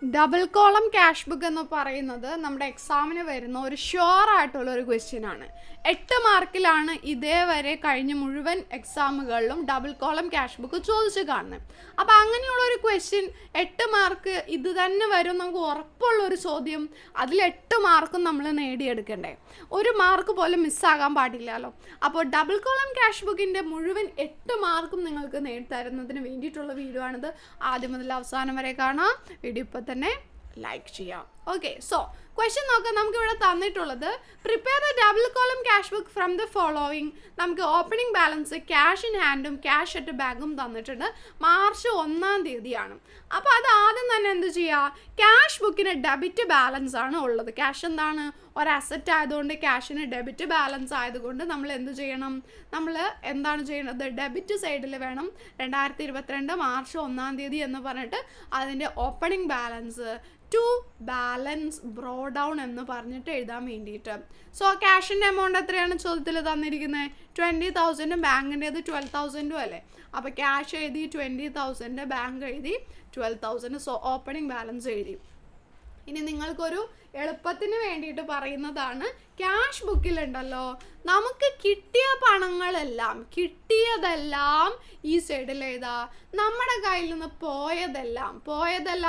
Double column cash book എന്ന് പറയുന്നത് നമ്മുടെ എക്സാമിന് വരുന്ന ഒരു ഷുവർ ആയിട്ടുള്ള ഒരു ക്വസ്റ്റ്യൻ ആണ്. 8 മാർക്കിലാണ് ഇതേവരെ കഴിഞ്ഞ മുഴുവൻ എക്സാമുകളിലും ഡബിൾ കോളം ക്യാഷ് ബുക്ക് ചോദിച്ചു കാണുന്നത്. അപ്പോൾ അങ്ങനെയുള്ള ഒരു ക്വസ്റ്റ്യൻ 8 മാർക്ക് ഇത് തന്നെ വരും, നമുക്ക് ഉറപ്പുള്ള ഒരു ചോദ്യം. അതിൽ 8 മാർക്കും നമ്മൾ നേടിയെടുക്കണ്ടേ, ഒരു മാർക്ക് പോലും മിസ്സാകാൻ പാടില്ലല്ലോ. അപ്പോൾ ഡബിൾ കോളം ക്യാഷ് ബുക്കിൻ്റെ മുഴുവൻ 8 മാർക്കും നിങ്ങൾക്ക് നേടിത്തരുന്നതിന് വേണ്ടിയിട്ടുള്ള വീഡിയോ ആണിത്. ആദ്യം മുതൽ അവസാനം വരെ കാണാം. വീഡിയോ ഇപ്പോൾ തന്നെ ലൈക്ക് ചെയ്യാം. ഓക്കെ, സോ ക്വസ്റ്റ്യൻ നോക്കാം. നമുക്ക് ഇവിടെ തന്നിട്ടുള്ളത് prepare the double column cash book from the following. നമുക്ക് ഓപ്പണിംഗ് ബാലൻസ് ക്യാഷ് ഇൻ ഹാൻഡും ക്യാഷ് അറ്റ് ബാങ്കും തന്നിട്ടുണ്ട്. മാർച്ച് 1-ാം തീയതിയാണ്. അപ്പോൾ അത് ആദ്യം തന്നെ എന്ത് ചെയ്യുക, ക്യാഷ് ബുക്കിന് ഡെബിറ്റ് ബാലൻസ് ആണ് ഉള്ളത്. ക്യാഷ് എന്താണ്, ഒരു അസറ്റ് ആയതുകൊണ്ട് ക്യാഷിന് ഡെബിറ്റ് ബാലൻസ് ആയതുകൊണ്ട് നമ്മൾ എന്ത് ചെയ്യണം, നമ്മൾ എന്താണ് ചെയ്യേണ്ടത്, ഡെബിറ്റ് സൈഡിൽ വേണം 2022 മാർച്ച് 1-ാം തീയതി എന്ന് പറഞ്ഞിട്ട് അതിൻ്റെ opening balance to balance brought down എന്ന് പറഞ്ഞിട്ട് എഴുതാൻ വേണ്ടിയിട്ട്. സോ ക്യാഷിൻ്റെ എമൗണ്ട് എത്രയാണ് ചോദ്യത്തിൽ തന്നിരിക്കുന്നത്, 20,000, ബാങ്കിൻ്റേത് 12,000 അല്ലേ. അപ്പോൾ ക്യാഷ് എഴുതി 20,000, ബാങ്ക് എഴുതി 12,000. സോ ഓപ്പണിംഗ് ബാലൻസ് എഴുതി. ഇനി നിങ്ങൾക്കൊരു എളുപ്പത്തിന് വേണ്ടിയിട്ട് പറയുന്നതാണ്, ക്യാഷ് ബുക്കിലുണ്ടല്ലോ നമുക്ക് കിട്ടിയ പണങ്ങളെല്ലാം, കിട്ടിയതെല്ലാം ഈ സൈഡിൽ എഴുതാ, നമ്മുടെ കയ്യിൽ നിന്ന് പോയതെല്ലാം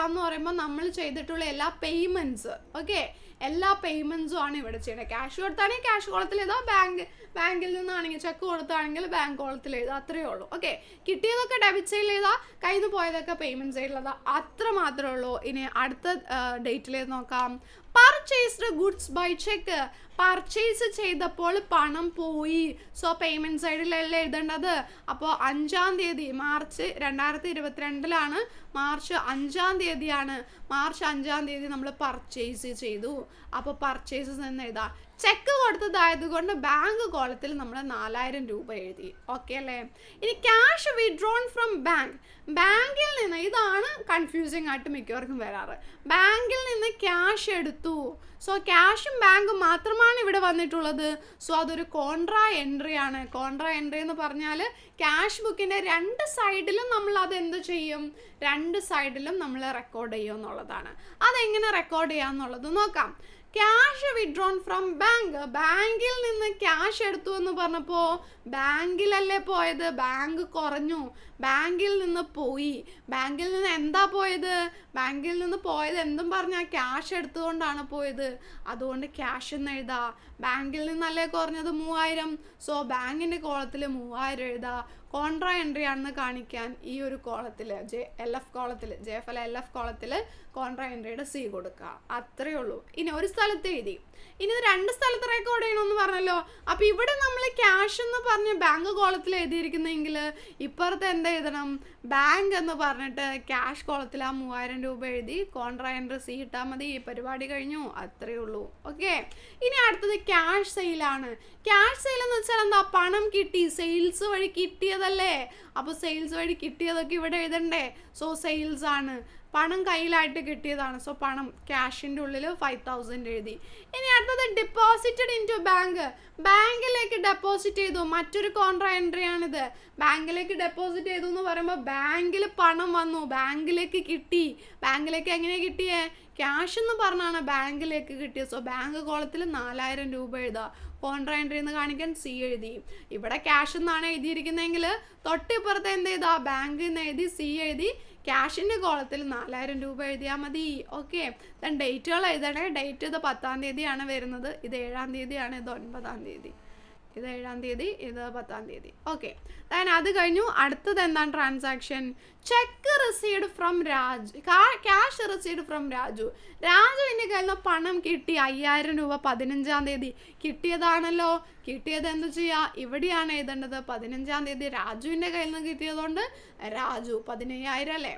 എന്ന് പറയുമ്പോൾ നമ്മൾ ചെയ്തിട്ടുള്ള എല്ലാ പേയ്മെൻറ്റ്സ്, ഓക്കെ, എല്ലാ പേയ്മെൻറ്റ്സും ആണ് ഇവിടെ ചെയ്യുന്നത്. ക്യാഷ് കൊടുത്താണെങ്കിൽ ക്യാഷ് കോളത്തിൽ എഴുതാം, ബാങ്കിൽ നിന്നാണെങ്കിൽ ചെക്ക് കൊടുത്താണെങ്കിൽ ബാങ്ക് കോളത്തിൽ എഴുതാം, അത്രയേ ഉള്ളൂ. ഓക്കെ, കിട്ടിയതൊക്കെ ഡെബിറ്റ് സൈഡിൽ എഴുതാം, കയ്യിൽ നിന്ന് പോയതൊക്കെ പേയ്മെൻറ്റ് സൈഡിലെഴുതാം, അത്ര മാത്രമേ ഉള്ളൂ. ഇനി അടുത്ത ഡേറ്റിലേക്ക് നോക്കാം. Purchased goods by cheque, purchase ചെയ്തപ്പോൾ പണം പോയി. സോ പേയ്മെൻറ്റ് സൈഡിലല്ലേ എഴുതേണ്ടത്. അപ്പോൾ 5-ാം തീയതി മാർച്ച് 2022 മാർച്ച് 5-ാം തീയതിയാണ്. മാർച്ച് 5-ാം തീയതി നമ്മൾ പർച്ചേസ് ചെയ്തു. അപ്പോൾ പർച്ചേസ് എന്ന് എഴുതാം. ചെക്ക് കൊടുത്തതായതുകൊണ്ട് ബാങ്ക് കോളത്തിൽ നമ്മൾ 4,000 രൂപ എഴുതി. ഓക്കെ അല്ലേ. ഇനി ക്യാഷ് വിഡ്രോൺ ഫ്രം ബാങ്ക്, ബാങ്കിൽ നിന്ന്, ഇതാണ് കൺഫ്യൂസിങ് ആയിട്ട് മിക്കവർക്കും വരാറ്, ബാങ്കിൽ നിന്ന് ക്യാഷ് എടുത്തു. സോ ക്യാഷും ബാങ്കും മാത്രമാണ് ഇവിടെ വന്നിട്ടുള്ളത്. സോ അതൊരു കോൺട്രാ എൻട്രി ആണ്. കോൺട്രാ എൻട്രി എന്ന് പറഞ്ഞാൽ ക്യാഷ് ബുക്കിൻ്റെ 2 സൈഡിലും നമ്മൾ അതെന്ത് ചെയ്യും, 2 സൈഡിലും നമ്മൾ റെക്കോർഡ് ചെയ്യും എന്നുള്ളതാണ്. അതെങ്ങനെ റെക്കോർഡ് ചെയ്യാമെന്നുള്ളത് നോക്കാം. ക്യാഷ് വിഡ്രോൺ ഫ്രം ബാങ്ക്, ബാങ്കിൽ നിന്ന് ക്യാഷ് എടുത്തു എന്ന് പറഞ്ഞപ്പോൾ ബാങ്കിലല്ലേ പോയത്, ബാങ്ക് കുറഞ്ഞു, ബാങ്കിൽ നിന്ന് പോയി. ബാങ്കിൽ നിന്ന് എന്താ പോയത്, ബാങ്കിൽ നിന്ന് പോയത് എന്തും പറഞ്ഞാൽ ക്യാഷ് എടുത്തുകൊണ്ടാണ് പോയത്, അതുകൊണ്ട് ക്യാഷ് എന്ന് എഴുതാ. ബാങ്കിൽ നിന്നല്ലേ കുറഞ്ഞത് 3,000. സോ ബാങ്കിൻ്റെ കോളത്തിൽ 3,000 എഴുതാ. കോൺട്രാ എൻട്രി ആണെന്ന് കാണിക്കാൻ ഈ ഒരു കോളത്തിൽ LF കോളത്തിൽ, JFL LF കോളത്തിൽ കോൺട്രാ എൻട്രിയുടെ C കൊടുക്കുക, അത്രയേ ഉള്ളൂ. ഇനി ഒരു സ്ഥലത്ത് എഴുതി, ഇനി 2 സ്ഥലത്ത് റെക്കോർഡ് ചെയ്യണമെന്ന് പറഞ്ഞല്ലോ. അപ്പോൾ ഇവിടെ നമ്മൾ ക്യാഷ് എന്ന് പറഞ്ഞ് ബാങ്ക് കോളത്തിൽ എഴുതിയിരിക്കുന്നെങ്കിൽ ഇപ്പുറത്ത് എന്താ എഴുതണം, ബാങ്ക് എന്ന് പറഞ്ഞിട്ട് ക്യാഷ് കോളത്തിൽ ആ 3,000 രൂപ എഴുതി കോൺട്രാ എൻട്രി C ഇട്ടാൽ മതി. ഈ പരിപാടി കഴിഞ്ഞു, അത്രയേ ഉള്ളൂ. ഓക്കെ, ഇനി അടുത്തത് ക്യാഷ് സെയിലാണ്. ക്യാഷ് സെയിൽ എന്ന് വെച്ചാൽ എന്താ, പണം കിട്ടി, സെയിൽസ് വഴി കിട്ടിയതല്ലേ. അപ്പോൾ സെയിൽസ് വഴി കിട്ടിയതൊക്കെ ഇവിടെ എഴുതണ്ടേ. സോ സെയിൽസ് ആണ്, പണം കയ്യിലായിട്ട് കിട്ടിയതാണ്. സോ പണം ക്യാഷിൻ്റെ ഉള്ളിൽ 5,000 എഴുതി. ഇനി അടുത്തത് ഡിപ്പോസിറ്റഡ് ഇൻ ടു ബാങ്ക്, ബാങ്കിലേക്ക് ഡെപ്പോസിറ്റ് ചെയ്തു. മറ്റൊരു കോൺട്രാ എൻട്രി ആണിത്. ബാങ്കിലേക്ക് ഡെപ്പോസിറ്റ് ചെയ്തു എന്ന് പറയുമ്പോൾ ബാങ്കിൽ പണം വന്നു, ബാങ്കിലേക്ക് കിട്ടി. ബാങ്കിലേക്ക് എങ്ങനെ കിട്ടിയേ, ക്യാഷ് എന്ന് പറഞ്ഞാണ് ബാങ്കിലേക്ക് കിട്ടിയത്. സോ ബാങ്ക് കോളത്തിൽ 4,000 രൂപ എഴുതാം. കോൺട്രാ എൻട്രി എന്ന് കാണിക്കാൻ C എഴുതി. ഇവിടെ ക്യാഷ് എന്നാണ് എഴുതിയിരിക്കുന്നതെങ്കിൽ തൊട്ടിപ്പുറത്ത് എന്ത് ചെയ്താ, ബാങ്ക് എന്ന് എഴുതി C എഴുതി, ക്യാഷിൻ്റെ കോളത്തിൽ 4,000 രൂപ എഴുതിയാൽ മതി. ഓക്കെ, ദെൻ ഡേറ്റുകൾ എഴുതണേ. ഡേറ്റ് ഇത് 10-ാം തീയതിയാണ് വരുന്നത്, ഇത് 7-ാം തീയതിയാണ്, ഇത് 9-ാം തീയതി, ഇത് 7-ാം തീയതി, ഇത് 10-ാം തീയതി. ഓക്കെ, ദെൻ അത് കഴിഞ്ഞു. അടുത്തത് എന്താണ്, transaction. Cheque received from Raju, cash received from Raju. രാജുവിൻ്റെ കയ്യിൽ നിന്ന് പണം കിട്ടി 5,000 രൂപ 15-ാം തീയതി കിട്ടിയതാണല്ലോ. കിട്ടിയത് എന്ത് ചെയ്യുക, ഇവിടെയാണ് എഴുതേണ്ടത്. 15-ാം തീയതി രാജുവിൻ്റെ കയ്യിൽ നിന്ന് കിട്ടിയതുകൊണ്ട് രാജു 15,000 അല്ലേ,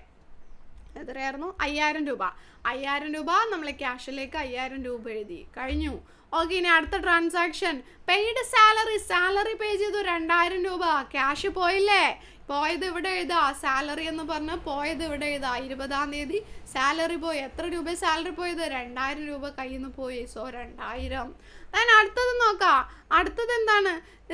എത്രയായിരുന്നു, 5,000 രൂപ. 5,000 രൂപ നമ്മൾ ക്യാഷിലേക്ക് 5,000 രൂപ എഴുതി, കഴിഞ്ഞു. ഓക്കെ, ഇനി അടുത്ത ട്രാൻസാക്ഷൻ. പെയ്ഡ് സാലറി, സാലറി പേ ചെയ്തു 2,000 രൂപ. ക്യാഷ് പോയില്ലേ, പോയത് ഇവിടെ എഴുതാ. സാലറി എന്ന് പറഞ്ഞാൽ പോയത് ഇവിടെ എഴുതാ. 20-ാം തീയതി സാലറി പോയി. എത്ര രൂപ സാലറി പോയത്, 2,000 രൂപ കയ്യിൽ നിന്ന് പോയി. സോ 2,000. then അടുത്തത് നോക്കാം. അടുത്തത് എന്താണ്,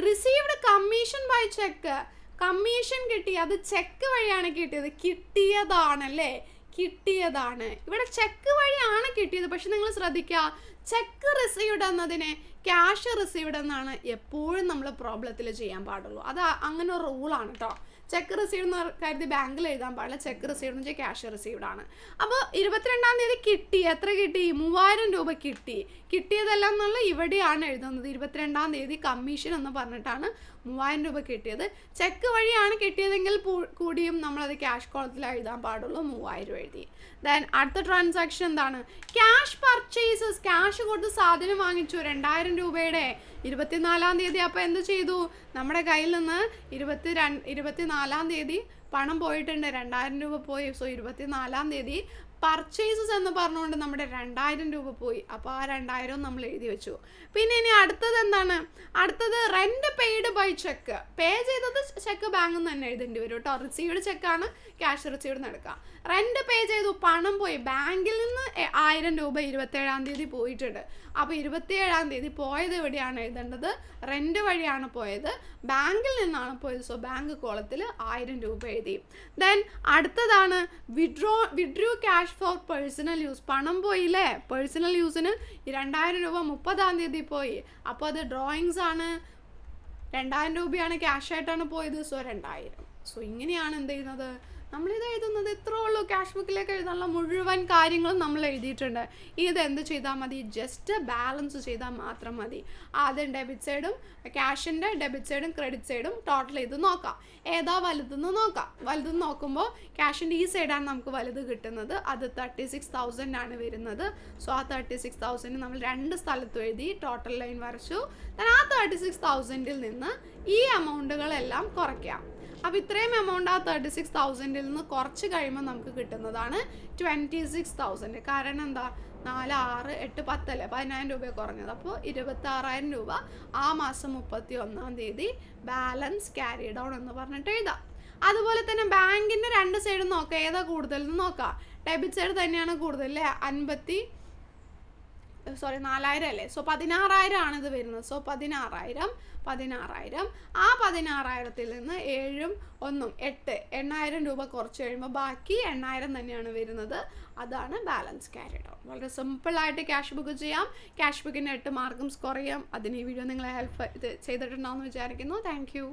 received commission by cheque. Commission കിട്ടി, അത് ചെക്ക് വഴിയാണ് കിട്ടിയത്. കിട്ടിയതാണല്ലേ, കിട്ടിയതാണ്. ഇവിടെ ചെക്ക് വഴിയാണ് കിട്ടിയത്. പക്ഷെ നിങ്ങൾ ശ്രദ്ധിക്കുക, ചെക്ക് റിസീവ്ഡ് എന്നതിനെ ക്യാഷ് റിസീവ്ഡ് എന്നാണ് എപ്പോഴും നമ്മൾ പ്രോബ്ലത്തിൽ ചെയ്യാൻ പാടുള്ളൂ. അത് അങ്ങനെ ഒരു റൂളാണ് കേട്ടോ. ചെക്ക് റിസീവ്ഡ് എന്ന് കരുതി ബാങ്കിൽ എഴുതാൻ പാടില്ല. ചെക്ക് റിസീവ്ഡ് എന്ന് വെച്ചാൽ ക്യാഷ് റിസീവ്ഡ് ആണ്. അപ്പോൾ 22-ാം തീയതി കിട്ടി. എത്ര കിട്ടി? 3000 രൂപ കിട്ടി. കിട്ടിയതെല്ലാം എന്നുള്ള ഇവിടെയാണ് എഴുതുന്നത്. 22-ാം തീയതി കമ്മീഷൻ എന്ന് പറഞ്ഞിട്ടാണ് 3000 രൂപ കിട്ടിയത്. ചെക്ക് വഴിയാണ് കിട്ടിയതെങ്കിൽ കൂടിയും നമ്മളത് ക്യാഷ് കോളത്തിൽ എഴുതാൻ പാടുള്ളൂ. 3000 എഴുതി. ദെൻ അടുത്ത ട്രാൻസാക്ഷൻ എന്താണ്? Cash purchases. ക്യാഷ് കൊടുത്ത് സാധനം വാങ്ങിച്ചു 2000 രൂപയുടെ 24-ാം തീയതി. അപ്പോൾ എന്ത് ചെയ്തു? നമ്മുടെ കയ്യിൽ നിന്ന് 24-ാം തീയതി പണം പോയിട്ടുണ്ട്, 2000 രൂപ പോയി. സോ 24-ാം തീയതി പർച്ചേസസ് എന്ന് പറഞ്ഞുകൊണ്ട് നമ്മുടെ 2000 രൂപ പോയി. അപ്പോൾ ആ 2000 നമ്മൾ എഴുതി വെച്ചു. പിന്നെ ഇനി അടുത്തത് എന്താണ്? അടുത്തത് റെന്റ് പെയ്ഡ് ബൈ ചെക്ക്. പേ ചെയ്തത് ചെക്ക് ബാങ്കിൽ നിന്ന് തന്നെ എഴുതേണ്ടി വരും കേട്ടോ. റിസീവ്ഡ് ചെക്കാണ് ക്യാഷ് റിസീവ്ഡ് എന്ന് എടുക്കുക. റെന്റ് പേ ചെയ്തു, പണം പോയി. ബാങ്കിൽ നിന്ന് 1000 രൂപ 27-ാം തീയതി പോയിട്ടുണ്ട്. അപ്പോൾ 27-ാം തീയതി പോയത് എവിടെയാണ് എഴുതേണ്ടത്? റെന്റ് വഴിയാണ് പോയത്, ബാങ്കിൽ നിന്നാണ് പോയത്. സോ ബാങ്ക് കോളത്തിൽ 1000 രൂപ എഴുതി. ദെൻ അടുത്തതാണ് withdrew cash for personal use. പണം പോയില്ലേ, പേഴ്സണൽ യൂസിന് 2000 രൂപ 30-ാം തീയതി പോയി. അപ്പോൾ അത് ഡ്രോയിങ്സ് ആണ്. 2000 രൂപയാണ് ക്യാഷ് ആയിട്ടാണ് പോയത്. സോ 2000. സോ ഇങ്ങനെയാണ് എന്ത് ചെയ്യുന്നത്, നമ്മളിത് എഴുതുന്നത്. ഇത്രേ ഉള്ളൂ. ക്യാഷ് ബുക്കിലേക്ക് എഴുതാനുള്ള മുഴുവൻ കാര്യങ്ങളും നമ്മൾ എഴുതിയിട്ടുണ്ട്. ഇത് എന്ത് ചെയ്താൽ മതി? ജസ്റ്റ് ബാലൻസ് ചെയ്താൽ മാത്രം മതി. ആദ്യം ഡെബിറ്റ് സൈഡും ക്യാഷിൻ്റെ ഡെബിറ്റ് സൈഡും ക്രെഡിറ്റ് സൈഡും ടോട്ടൽ ചെയ്ത് നോക്കാം. ഏതാ വലുതെന്ന് നോക്കാം. വലുതെന്ന് നോക്കുമ്പോൾ ക്യാഷിൻ്റെ ഈ സൈഡാണ് നമുക്ക് വലുത് കിട്ടുന്നത്. അത് 36,000 ആണ് വരുന്നത്. സോ ആ 36,000 നമ്മൾ 2 സ്ഥലത്തും എഴുതി ടോട്ടൽ ലൈൻ വരച്ചു. ആ 36,000-ൽ നിന്ന് ഈ എമൗണ്ടുകളെല്ലാം കുറയ്ക്കാം. അപ്പോൾ ഇത്രയും എമൗണ്ട് ആ 36,000-ൽ നിന്ന് കുറച്ച് കഴിയുമ്പോൾ നമുക്ക് കിട്ടുന്നതാണ് 26,000. കാരണം എന്താ? 4, 6, 8, 10 അല്ലേ, 10,000 രൂപ കുറഞ്ഞത്. അപ്പോൾ 26,000 രൂപ ആ മാസം 31-ാം തീയതി ബാലൻസ് ക്യാരി ഡൗൺ എന്ന് പറഞ്ഞിട്ട് എഴുതാം. അതുപോലെ തന്നെ ബാങ്കിൻ്റെ 2 സൈഡും നോക്കാം. ഏതാ കൂടുതലെന്ന് നോക്കാം. ഡെബിറ്റ് സൈഡ് തന്നെയാണ് കൂടുതൽ അല്ലേ, 4,000 അല്ലേ. സോ 16,000 ആണ് ഇത് വരുന്നത്. സോ 16,000. ആ 16,000-ൽ നിന്ന് 7ഉം 1ഉം 8,000 രൂപ കുറച്ച് കഴിയുമ്പോൾ ബാക്കി 8,000 തന്നെയാണ് വരുന്നത്. അതാണ് ബാലൻസ് ക്യാരി ഡൗൺ. വളരെ സിമ്പിളായിട്ട് ക്യാഷ് ബുക്ക് ചെയ്യാം. ക്യാഷ് ബുക്കിന് 8 മാർക്കും സ്കോർ ചെയ്യാം. അതിന് ഈ വീഡിയോ നിങ്ങളെ ഹെൽപ്പ് ചെയ്തിട്ടുണ്ടാവുമെന്ന് വിചാരിക്കുന്നു. Thank you.